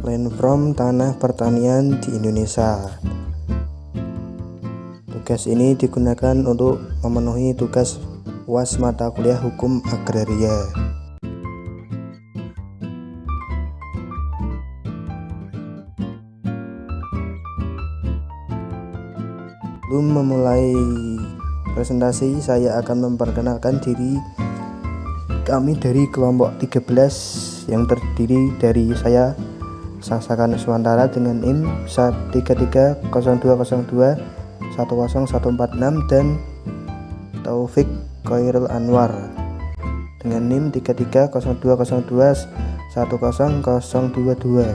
Land Reform Tanah Pertanian di Indonesia. Tugas ini digunakan untuk memenuhi tugas UAS mata kuliah Hukum Agraria. Sebelum memulai presentasi, saya akan memperkenalkan diri kami dari kelompok 13 yang terdiri dari saya, Sangsakan Nuswantara dengan NIM 1330202 10146 dan Taufik Khairul Anwar dengan NIM 330202 10022.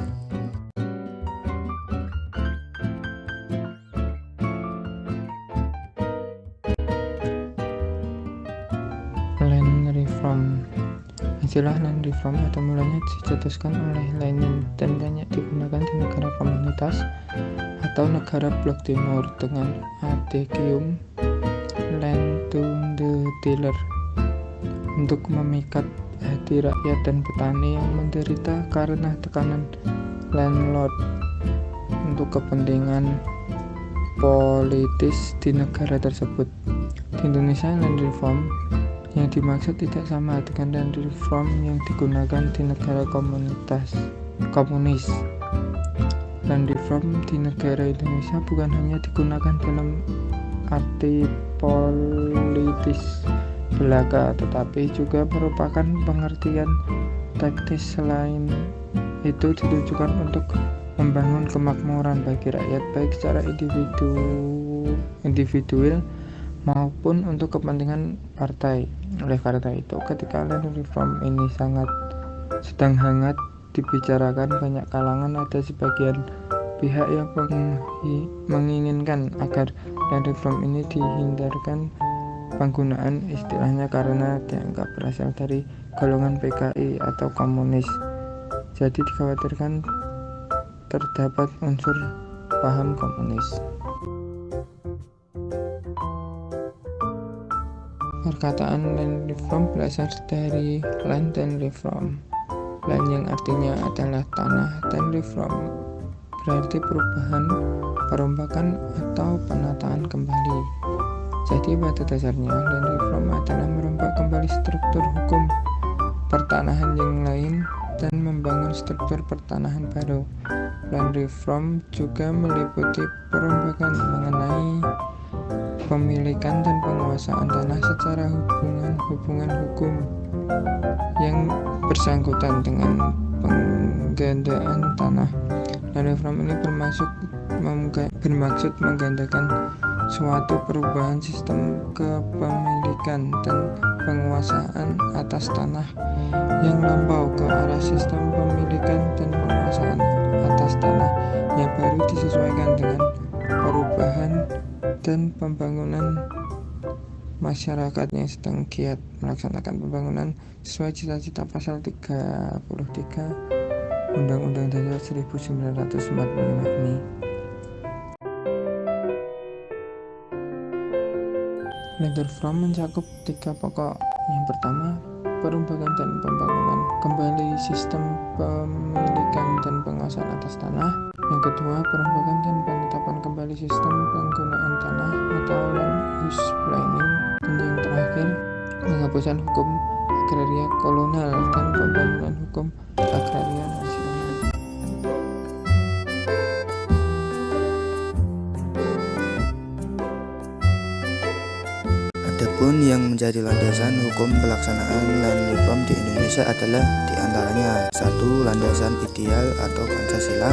Land Reform. Istilah land reform atau mulanya dicetuskan oleh Lenin dan banyak digunakan di negara komunitas atau negara blok timur dengan adagium land to the tiller untuk memikat hati rakyat dan petani yang menderita karena tekanan landlord untuk kepentingan politis di negara tersebut. Di Indonesia, land reform yang dimaksud tidak sama dengan land reform yang digunakan di negara komunis. Land reform di negara Indonesia bukan hanya digunakan dalam arti politis belaka, tetapi juga merupakan pengertian taktis. Selain itu ditujukan untuk membangun kemakmuran bagi rakyat baik secara individual maupun untuk kepentingan partai. Oleh karena itu, ketika land reform ini sedang hangat dibicarakan banyak kalangan, ada sebagian pihak yang menginginkan agar land reform ini dihindarkan penggunaan istilahnya karena dianggap berasal dari golongan PKI atau komunis. Jadi dikhawatirkan terdapat unsur paham komunis. Perkataan land reform berasal dari land dan reform. Land yang artinya adalah tanah dan reform berarti perubahan, perombakan atau penataan kembali. Jadi pada dasarnya land reform adalah merombak kembali struktur hukum pertanahan yang lain dan membangun struktur pertanahan baru. Land reform juga meliputi perombakan mengenai pemilikan dan penguasaan tanah secara hubungan hukum yang bersangkutan dengan penggandaan tanah. Land reform ini bermaksud menggandakan suatu perubahan sistem kepemilikan dan penguasaan atas tanah yang lampau ke arah sistem pemilikan dan penguasaan atas tanah yang baru disesuaikan dengan perubahan dan pembangunan masyarakat yang sedang giat melaksanakan pembangunan sesuai cita-cita pasal 33 Undang-Undang Dasar 1945 ini. Land reform mencakup 3 pokok. Yang pertama, perombakan dan pembangunan kembali sistem pemilikan dan penguasaan atas tanah. Yang kedua, perombakan dan penetapan kembali sistem penggunaan tanah atau land use planning. Dan yang terakhir, penghapusan hukum agraria kolonial dan pembangunan hukum agraria nasional. Adapun yang menjadi landasan hukum pelaksanaan land reform di Indonesia adalah diantaranya: 1. Landasan ideal atau Pancasila.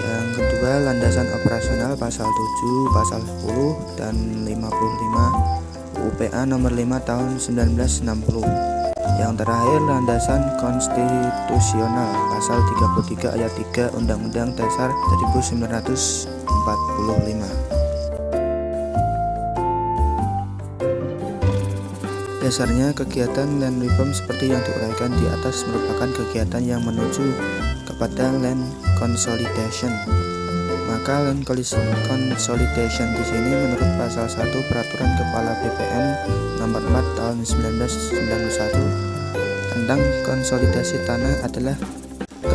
Yang kedua, landasan operasional pasal 7, pasal 10, dan 55 UPA nomor 5 tahun 1960. Yang terakhir, landasan konstitusional pasal 33 ayat 3 Undang-Undang Dasar 1945. Dasarnya, kegiatan land reform seperti yang diuraikan di atas merupakan kegiatan yang menuju kepada land consolidation. Maka land consolidation di sini menurut pasal 1 Peraturan Kepala BPN nomor 4 tahun 1991 tentang konsolidasi tanah adalah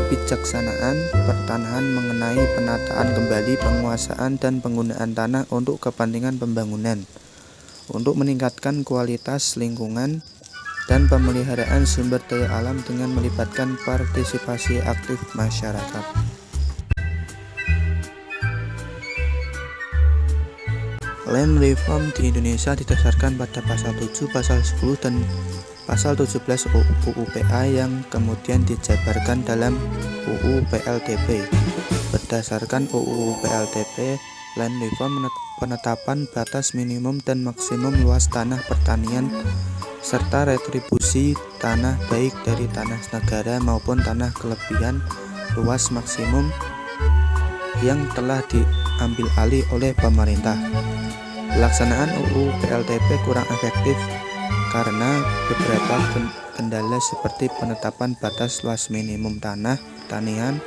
kebijaksanaan pertanahan mengenai penataan kembali penguasaan dan penggunaan tanah untuk kepentingan pembangunan, untuk meningkatkan kualitas lingkungan dan pemeliharaan sumber daya alam dengan melibatkan partisipasi aktif masyarakat. Land reform di Indonesia didasarkan pada pasal 7, pasal 10, dan pasal 17 UU PA yang kemudian dijabarkan dalam UU PLTP. Berdasarkan UU PLTP, land reform penetapan batas minimum dan maksimum luas tanah pertanian serta retribusi tanah baik dari tanah negara maupun tanah kelebihan luas maksimum yang telah diambil alih oleh pemerintah. Pelaksanaan UU PLTP kurang efektif karena beberapa kendala seperti penetapan batas luas minimum tanah pertanian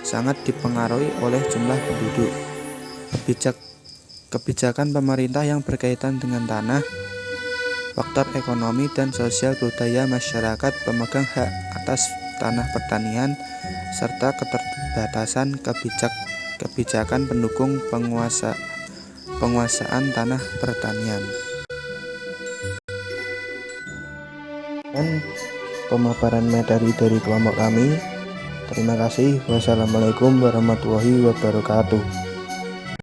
sangat dipengaruhi oleh jumlah penduduk. Kebijakan pemerintah yang berkaitan dengan tanah, faktor ekonomi dan sosial budaya masyarakat pemegang hak atas tanah pertanian, serta keterbatasan kebijakan pendukung penguasaan tanah pertanian. Dan pemaparan materi dari kelompok kami. Terima kasih. Wassalamualaikum warahmatullahi wabarakatuh.